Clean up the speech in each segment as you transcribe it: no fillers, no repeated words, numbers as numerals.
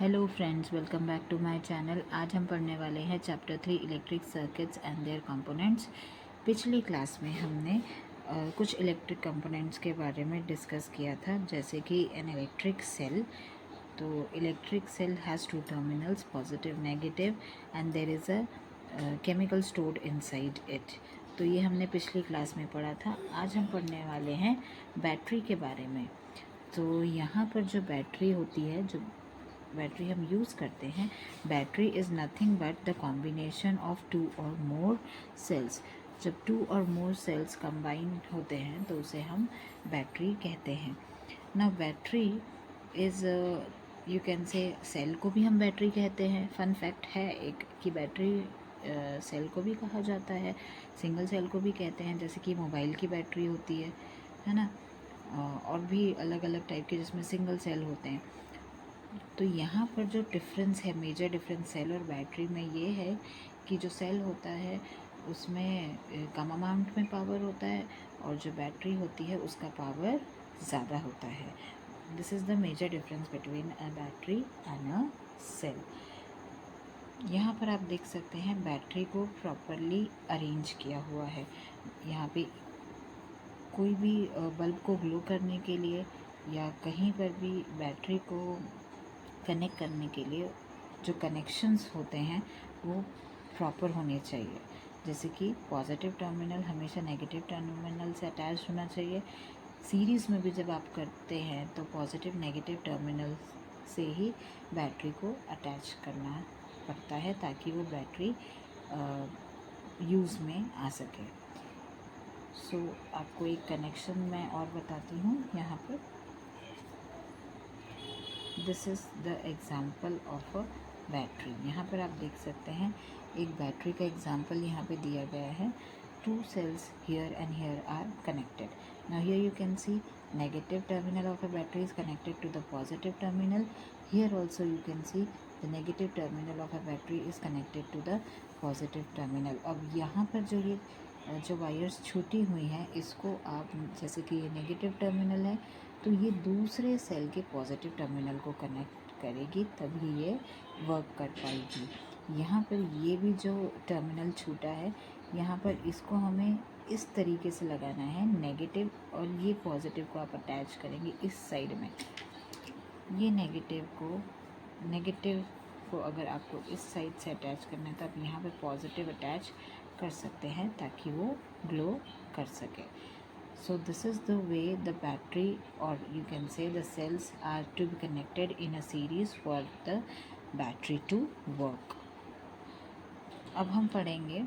Hello friends, welcome back to my channel. आज हम पढ़ने वाले हैं chapter 3 electric circuits and their components. पिछली क्लास में हमने कुछ इलेक्ट्रिक कंपोनेंट्स के बारे में डिस्कस किया था, जैसे कि एन इलेक्ट्रिक सेल। तो electric cell has two terminals, positive negative, and there is a chemical stored inside it. तो ये हमने पिछली क्लास में पढ़ा था। आज हम पढ़ने वाले हैं बैटरी के बारे में। तो यहाँ पर जो बैटरी होती है, जो बैटरी हम यूज़ करते हैं, battery is nothing but the combination of two और मोर सेल्स। जब टू और मोर सेल्स कंबाइन होते हैं तो उसे हम बैटरी कहते हैं ना। Battery is you can say cell को भी हम बैटरी कहते हैं। फन फैक्ट है एक कि बैटरी सेल को भी कहा जाता है, सिंगल सेल को भी कहते हैं, जैसे कि मोबाइल की बैटरी होती है ना। और भी अलग अलग टाइप के जिसमें सिंगल सेल होते हैं। तो यहाँ पर जो डिफरेंस है, मेजर डिफरेंस सेल और बैटरी में ये है कि जो सेल होता है उसमें कम अमाउंट में पावर होता है, और जो बैटरी होती है उसका पावर ज़्यादा होता है। This is the major difference between a battery and a cell. यहाँ पर आप देख सकते हैं बैटरी को प्रॉपरली अरेंज किया हुआ है। यहाँ पे कोई भी बल्ब को ग्लो करने के लिए या कहीं पर भी बैटरी को कनेक्ट करने के लिए जो कनेक्शंस होते हैं वो प्रॉपर होने चाहिए। जैसे कि पॉजिटिव टर्मिनल हमेशा नेगेटिव टर्मिनल से अटैच होना चाहिए। सीरीज़ में भी जब आप करते हैं तो पॉजिटिव नेगेटिव टर्मिनल से ही बैटरी को अटैच करना पड़ता है, ताकि वो बैटरी यूज़ में आ सके। सो आपको एक कनेक्शन मैं और बताती हूँ यहाँ पर। This is the example of a battery. यहाँ पर आप देख सकते हैं एक बैटरी का एग्ज़ाम्पल यहाँ पे दिया गया है। Two cells here and here are connected. Now here you can see negative terminal of a battery is connected to the positive terminal. Here also you can see the negative terminal of a battery is connected to the positive terminal. अब यहाँ पर जो wires छूटी हुई हैं, इसको आप, जैसे कि ये नेगेटिव टर्मिनल है तो ये दूसरे सेल के पॉजिटिव टर्मिनल को कनेक्ट करेगी, तभी ये वर्क कर पाएगी। यहाँ पर ये भी जो टर्मिनल छूटा है, यहाँ पर इसको हमें इस तरीके से लगाना है नेगेटिव, और ये पॉजिटिव को आप अटैच करेंगे इस साइड में। ये नेगेटिव को अगर आपको इस साइड से अटैच करना है तो आप यहाँ पे पॉजिटिव अटैच कर सकते हैं, ताकि वो ग्लो कर सके। So this is the way the battery, or you can say the cells, are to be connected in a series for the battery to work. अब हम पढ़ेंगे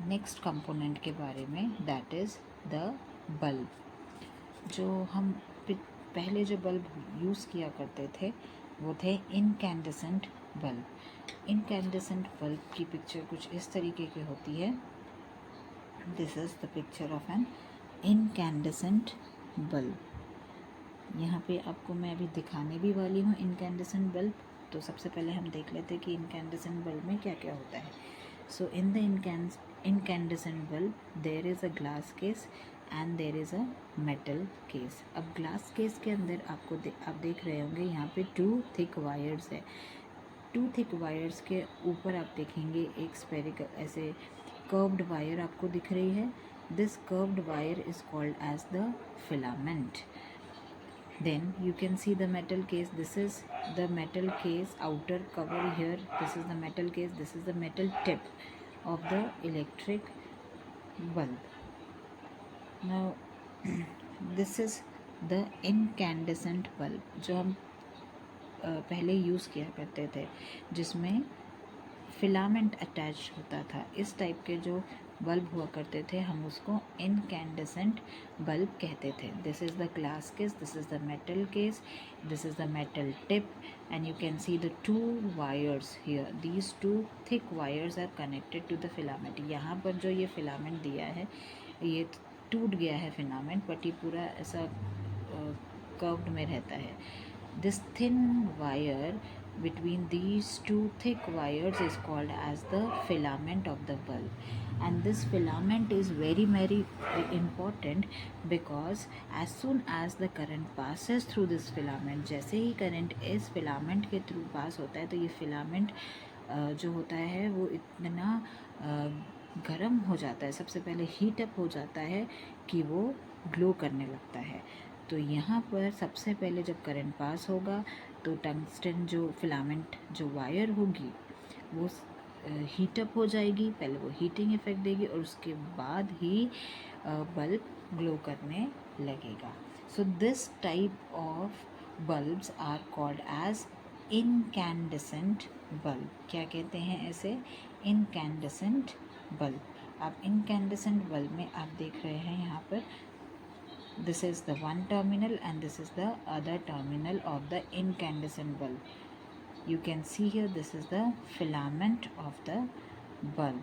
नेक्स्ट कंपोनेंट के बारे में, दैट इज़ द बल्ब। जो हम पहले जो बल्ब यूज़ किया करते थे वो थे इनकैंडेसेंट बल्ब। इनकैंडेसेंट बल्ब की पिक्चर कुछ इस तरीके की होती है। This is the picture of an incandescent bulb. यहाँ पे आपको मैं अभी दिखाने भी वाली हूँ इनकैंडेसेंट बल्ब। तो सबसे पहले हम देख लेते हैं कि इनकैंडेसेंट बल्ब में क्या क्या होता है। So in the incandescent bulb there is a glass case and there is a metal case. अब ग्लास केस के अंदर आपको आप देख रहे होंगे यहाँ पे टू थिक वायर्स है। टू थिक वायर्स के ऊपर आप देखेंगे एक स्फेरिकल ऐसे कर्व्ड वायर आपको दिख रही है। This curved wire is called as the filament. Then you can see the metal case. This is the metal case outer cover here. This is the metal case. This is the metal tip of the electric bulb. Now this is the incandescent bulb जो हम पहले use किया करते थे, जिसमें filament attach होता था। इस टाइप के जो बल्ब हुआ करते थे हम उसको इनकैंडेसेंट बल्ब कहते थे। This is the glass case, this is the metal case, this is the metal tip, and you can see the two wires here. These two thick wires are connected to the filament. यहाँ पर जो ये filament दिया है ये टूट गया है फिलामेंट, बट ये पूरा ऐसा कर्व्ड में रहता है। This thin wire between these two thick wires is called as the filament of the bulb, and this filament is very important because as soon as the current passes through this filament, जैसे ही current इस filament के through pass होता है तो ये filament जो होता है वो इतना गर्म हो जाता है, सबसे पहले हीट अप हो जाता है कि वो ग्लो करने लगता है। तो यहाँ पर सबसे पहले जब करंट पास होगा तो टंगस्टन जो फिलामेंट जो वायर होगी वो हीटअप हो जाएगी, पहले वो हीटिंग इफेक्ट देगी और उसके बाद ही बल्ब ग्लो करने लगेगा। So this type of bulbs are called as incandescent bulb. क्या कहते हैं ऐसे? Incandescent bulb. अब इनकैंडेसेंट बल्ब में आप देख रहे हैं यहाँ पर this is the one terminal and this is the other terminal of the incandescent bulb. You can see here this is the filament of the bulb.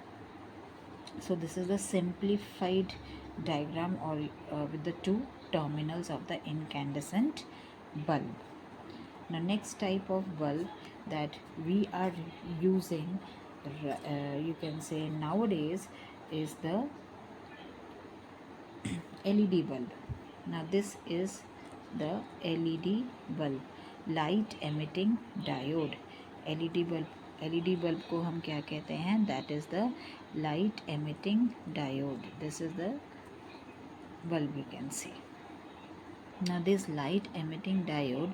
So this is the simplified diagram or with the two terminals of the incandescent bulb. Now next type of bulb that we are using you can say nowadays is the LED bulb. Now this is the LED bulb, light emitting diode. LED bulb को हम क्या कहते हैं? That is the light emitting diode. This is the bulb you can see. Now this light emitting diode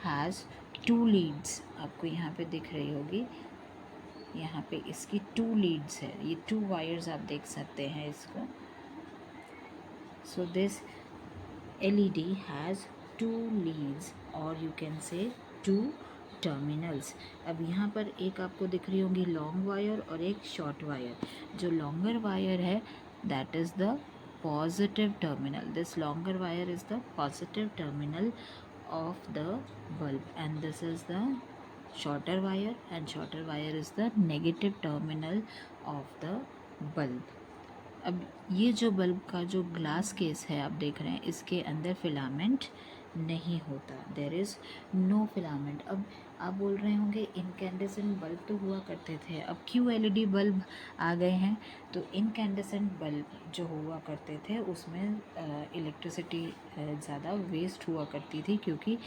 has two leads. आपको यहाँ पे दिख रही होगी, यहाँ पे इसकी two leads है, ये two wires आप देख सकते हैं इसको। So this LED has two leads or you can say two terminals. अब यहाँ पर एक आपको दिख रही होंगी लॉन्ग वायर और एक शॉर्ट वायर। जो लॉन्गर वायर है that is the positive terminal. This longer wire is the positive terminal of the bulb and this is the shorter wire and shorter wire is the negative terminal of the bulb. अब ये जो bulb का जो glass case है आप देख रहे हैं, इसके अंदर फिलामेंट नहीं होता, देयर इज़ नो फिलामेंट। अब आप बोल रहे होंगे इनकैंडेसेंट बल्ब तो हुआ करते थे, अब क्यों एलईडी बल्ब आ गए हैं? तो इनकैंडेसेंट बल्ब जो हुआ करते थे उसमें इलेक्ट्रिसिटी ज़्यादा वेस्ट हुआ करती थी क्योंकि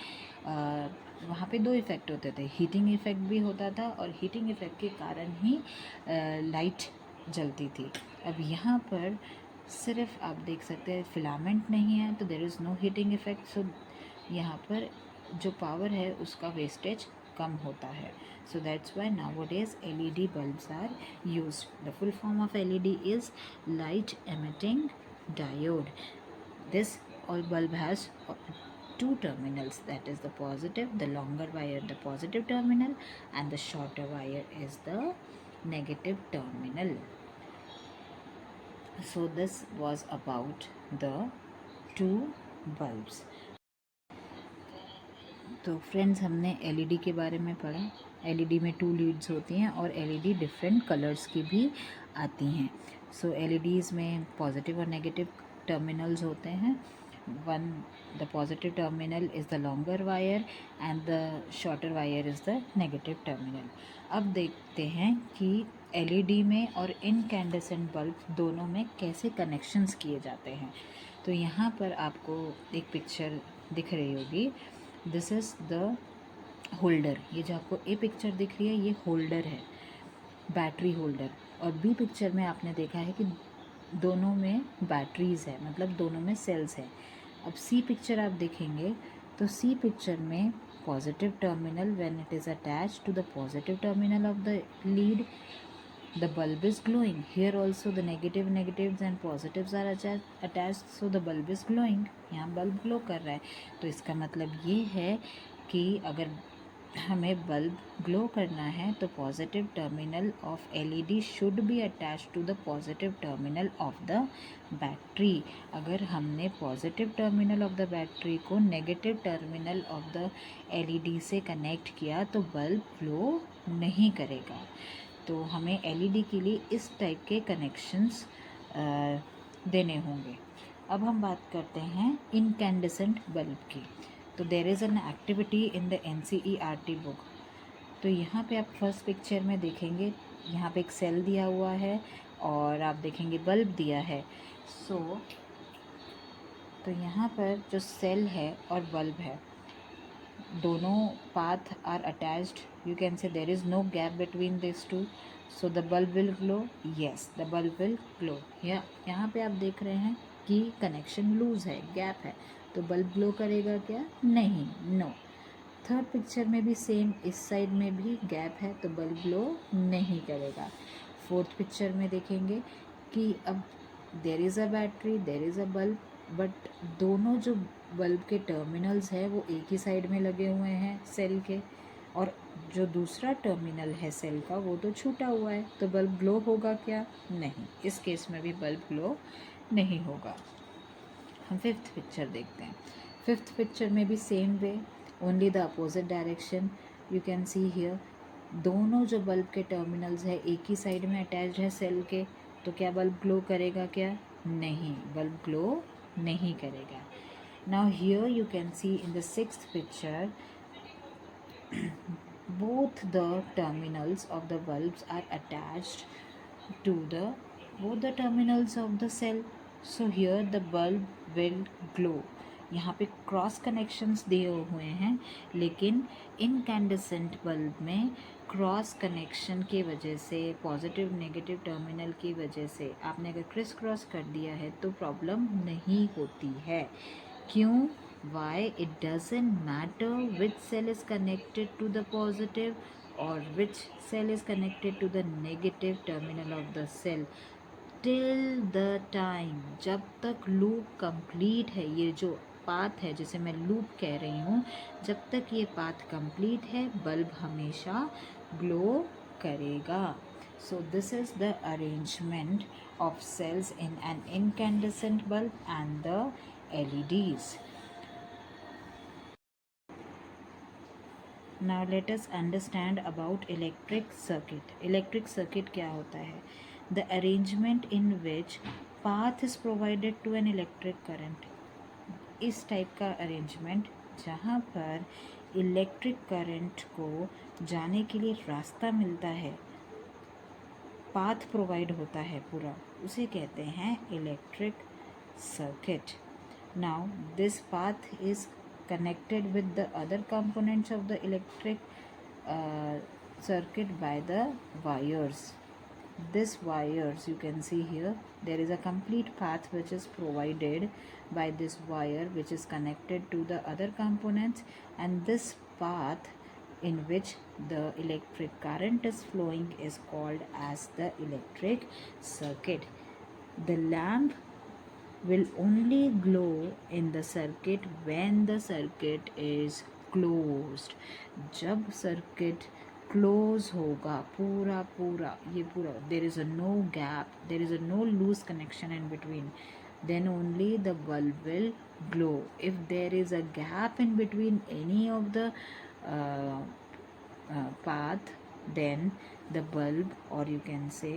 वहाँ पे दो इफ़ेक्ट होते थे, हीटिंग इफ़ेक्ट भी होता था और हीटिंग इफ़ेक्ट के कारण ही लाइट जलती थी। अब यहाँ पर सिर्फ आप देख सकते हैं फिलामेंट नहीं है तो there is no heating effect, so यहाँ पर जो पावर है उसका वेस्टेज कम होता है। So that's why nowadays LED bulbs are used. The full form of LED is light emitting diode. This all bulb has two terminals, that is the positive, the longer wire the positive terminal and the shorter wire is the negative terminal. So this was about the two bulbs. तो friends हमने LED के बारे में पढ़ा। LED में to Leeds होती हैं और LED डिफरेंट कलर्स की भी आती हैं। सो LEDs में पॉजिटिव और नेगेटिव टर्मिनल्स होते हैं। the positive terminal is the longer wire and the shorter wire is the negative terminal. अब देखते हैं कि LED में और इनकैंडेसेंट बल्ब दोनों में कैसे कनेक्शंस किए जाते हैं। तो यहाँ पर आपको एक पिक्चर दिख रही होगी, दिस इज़ द होल्डर। ये जो आपको ए पिक्चर दिख रही है ये होल्डर है, बैटरी होल्डर। और बी पिक्चर में आपने देखा है कि दोनों में बैटरीज़ है, मतलब दोनों में सेल्स है। अब सी पिक्चर आप देखेंगे तो सी पिक्चर में positive terminal when it is attached to the positive terminal of the lead the bulb is glowing. Here also the negatives and positives are attached, so the bulb is glowing. यहाँ bulb glow कर रहा है। तो इसका मतलब ये है कि अगर हमें बल्ब ग्लो करना है तो positive terminal of LED should be attach to the positive terminal of the battery. अगर हमने positive terminal of the battery को negative terminal of the LED से कनेक्ट किया तो बल्ब ग्लो नहीं करेगा। तो हमें LED के लिए इस टाइप के कनेक्शंस देने होंगे। अब हम बात करते हैं इनकैंडेसेंट बल्ब की। तो there is an activity in the NCERT book. तो यहाँ पे आप फर्स्ट पिक्चर में देखेंगे, यहाँ पे एक सेल दिया हुआ है और आप देखेंगे बल्ब दिया है। तो यहाँ पर जो सेल है और बल्ब है, दोनों path are attached, you can say there is no gap between this two, so the bulb will glow, yes the bulb will glow. यहाँ पे आप देख रहे हैं कि कनेक्शन लूज है, गैप है, तो बल्ब ग्लो करेगा क्या? नहीं, नो। थर्ड पिक्चर में भी सेम, इस साइड में भी गैप है तो बल्ब ग्लो नहीं करेगा। फोर्थ पिक्चर में देखेंगे कि अब there is a battery, there is a bulb, but दोनों जो बल्ब के टर्मिनल्स है वो एक ही साइड में लगे हुए हैं सेल के, और जो दूसरा टर्मिनल है सेल का वो तो छूटा हुआ है, तो बल्ब ग्लो होगा क्या? नहीं, इस केस में भी बल्ब ग्लो नहीं होगा। हम फिफ्थ पिक्चर देखते हैं। फिफ्थ पिक्चर में भी same way, only the opposite direction, you can see here दोनों जो बल्ब के टर्मिनल्स है एक ही साइड में अटैच्ड है सेल के, तो क्या बल्ब ग्लो करेगा क्या? नहीं, बल्ब ग्लो नहीं करेगा। Now here you can C in the sixth picture both the terminals of the bulbs are attached to both the terminals of the cell, so here the bulb will glow। यहाँ पे cross connections दिए हुए हैं, लेकिन incandescent bulb में cross connection की वजह से, पॉजिटिव नेगेटिव टर्मिनल की वजह से आपने अगर क्रिस क्रॉस कर दिया है तो प्रॉब्लम नहीं होती है। क्यों? Why? It doesn't matter which cell is connected to the positive or which cell is connected to the negative terminal of the cell, till the time, जब तक लूप कंप्लीट है, ये जो पाथ है जिसे मैं लूप कह रही हूँ, जब तक ये पाथ कंप्लीट है बल्ब हमेशा ग्लो करेगा। So this is the arrangement of cells in an incandescent bulb and the LEDs. Now let us understand about electric circuit. Electric circuit क्या होता है? The arrangement in which path is provided to an electric current. इस type का arrangement जहाँ पर electric current को जाने के लिए रास्ता मिलता है, पाथ प्रोवाइड होता है पूरा, उसे कहते हैं electric circuit. Now this path is connected with the other components of the electric circuit by the wires. This wires, you can see here, there is a complete path which is provided by this wire which is connected to the other components, and this path in which the electric current is flowing is called as the electric circuit. The lamp will only glow in the circuit when the circuit is closed। जब circuit close होगा पूरा ये पूरा, there is a no gap, there is a no loose connection in between, then only the bulb will glow। if there is a gap in between any of the path, then the bulb, or you can say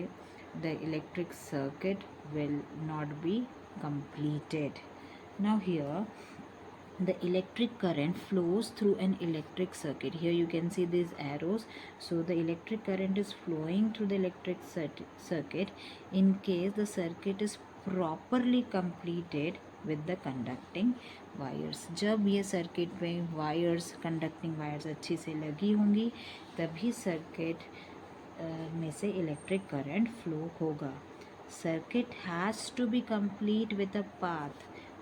the electric circuit, will not be completed। Now here the electric current flows through an electric circuit. Here you can see these arrows, so the electric current is flowing through the electric circuit in case the circuit is properly completed with the conducting wires। जब ये circuit में wires, conducting wires अच्छी से लगी होंगी तभी circuit में से इलेक्ट्रिक करंट फ्लो होगा। Circuit has to be complete with a path,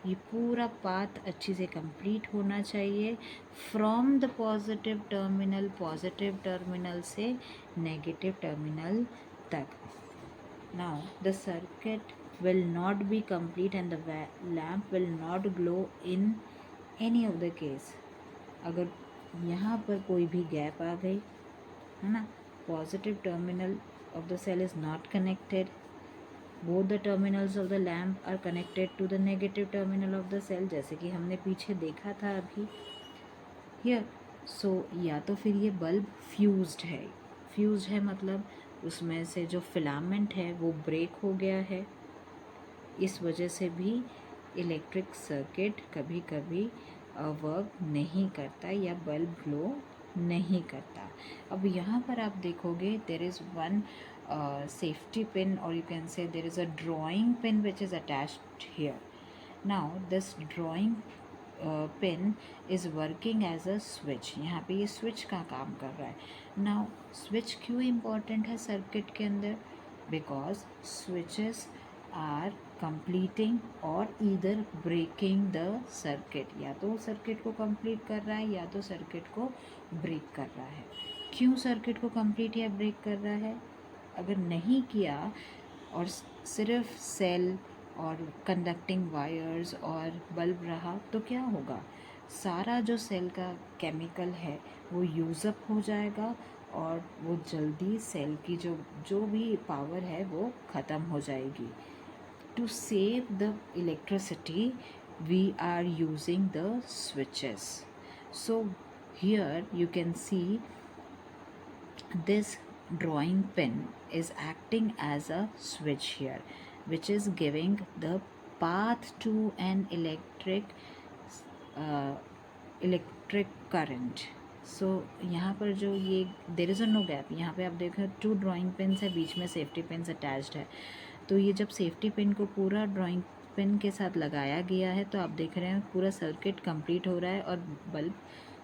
ये पूरा पाथ अच्छी से कंप्लीट होना चाहिए फ्रॉम द पॉजिटिव टर्मिनल से नेगेटिव टर्मिनल तक। Now the circuit will not be complete and the lamp will not glow in any of the case। अगर यहाँ पर कोई भी गैप आ गई है ना, positive terminal of the cell is not connected, both the terminals of the lamp are connected to the negative terminal of the cell, जैसे कि हमने पीछे देखा था अभी here। so या तो फिर ये बल्ब फ्यूज्ड है मतलब उसमें से जो फिलामेंट है वो ब्रेक हो गया है, इस वजह से भी इलेक्ट्रिक सर्किट कभी कभी वर्क नहीं करता या बल्ब ग्लो नहीं करता। अब यहाँ पर आप देखोगे there is one safety pin, or you can say there is a drawing pin which is attached here. Now this drawing pin is working as a switch. यहाँ पे ये switch का काम कर रहा है। Now switch क्यों important है circuit के अंदर? Because switches are completing or either breaking the circuit, या तो circuit को complete कर रहा है या तो circuit को break कर रहा है। क्यों circuit को complete या break कर रहा है? अगर नहीं किया और सिर्फ सेल और कंडक्टिंग वायर्स और बल्ब रहा तो क्या होगा? सारा जो सेल का केमिकल है वो यूज़अप हो जाएगा और वो जल्दी सेल की जो भी पावर है वो ख़त्म हो जाएगी। To save the electricity we are using the switches. So here you can see this drawing pin is acting as a switch here, which is giving the path to an electric current. So यहाँ पर जो ये there is a no gap, यहाँ पे आप देखो 2 drawing pins है, बीच में safety pins attached है। तो ये जब safety pin को पूरा drawing pin के साथ लगाया गया है तो आप देख रहे हैं पूरा सर्किट कंप्लीट हो रहा है और बल्ब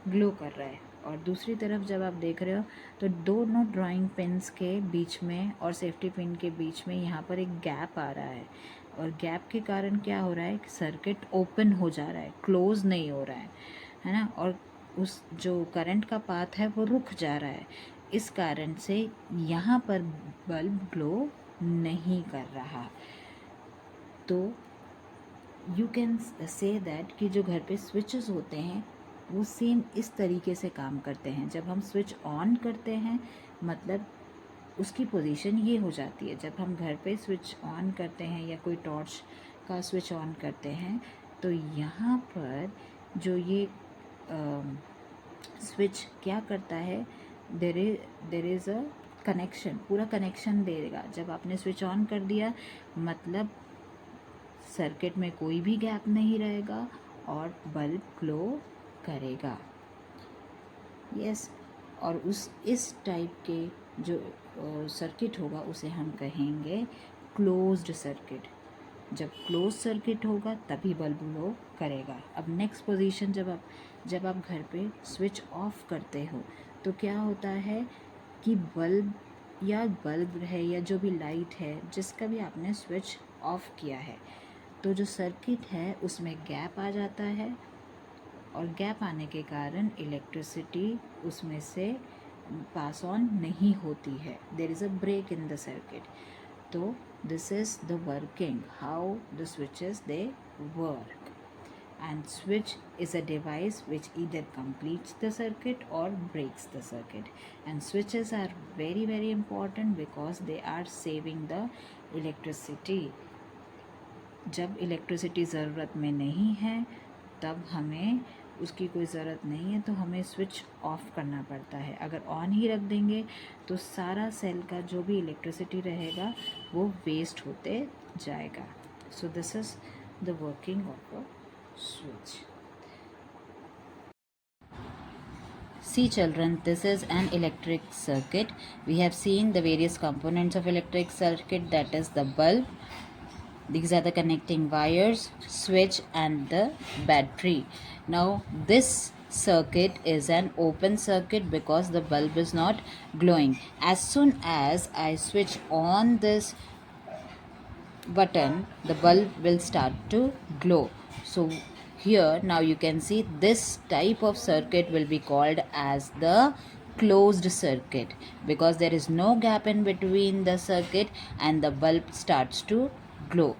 ग्लो कर रहा है। और दूसरी तरफ जब आप देख रहे हो तो दोनों ड्राइंग पिन्स के बीच में और सेफ्टी पिन के बीच में यहाँ पर एक गैप आ रहा है, और गैप के कारण क्या हो रहा है? सर्किट ओपन हो जा रहा है, क्लोज नहीं हो रहा है ना, और उस जो करंट का पाथ है वो रुक जा रहा है। इस कारण से यहाँ पर बल्ब ग्लो नहीं कर रहा। तो यू कैन से दैट कि जो घर पे स्विचेस होते हैं वो सेम इस तरीके से काम करते हैं। जब हम स्विच ऑन करते हैं मतलब उसकी पोजीशन ये हो जाती है। जब हम घर पे स्विच ऑन करते हैं या कोई टॉर्च का स्विच ऑन करते हैं तो यहाँ पर जो ये स्विच क्या करता है, देर इज़ अ कनेक्शन, पूरा कनेक्शन देगा। जब आपने स्विच ऑन कर दिया मतलब सर्किट में कोई भी गैप नहीं रहेगा और बल्ब ग्लो करेगा। यस और इस टाइप के जो सर्किट होगा उसे हम कहेंगे क्लोज्ड सर्किट। जब क्लोज सर्किट होगा तभी बल्ब ग्लो करेगा। अब नेक्स्ट पोजीशन जब आप घर पे स्विच ऑफ करते हो तो क्या होता है कि बल्ब है या जो भी लाइट है जिसका भी आपने स्विच ऑफ किया है तो जो सर्किट है उसमें गैप आ जाता है, और गैप आने के कारण इलेक्ट्रिसिटी उसमें से पास ऑन नहीं होती है। There is a break in the circuit. तो this is the working how the switches they work, and switch is a device which either completes the circuit or breaks the circuit, and switches are very very important because they are saving the electricity. जब electricity ज़रूरत में नहीं है तब हमें उसकी कोई ज़रूरत नहीं है तो हमें स्विच ऑफ करना पड़ता है। अगर ऑन ही रख देंगे तो सारा सेल का जो भी इलेक्ट्रिसिटी रहेगा वो वेस्ट होते जाएगा। So this is the working of a switch. See children, this is an electric circuit. We have seen the various components of electric circuit, that is the bulb. These are the connecting wires, switch and the battery. Now this circuit is an open circuit because the bulb is not glowing. As soon as I switch on this button, the bulb will start to glow. So here now you can see this type of circuit will be called as the closed circuit because there is no gap in between the circuit and the bulb starts to glow.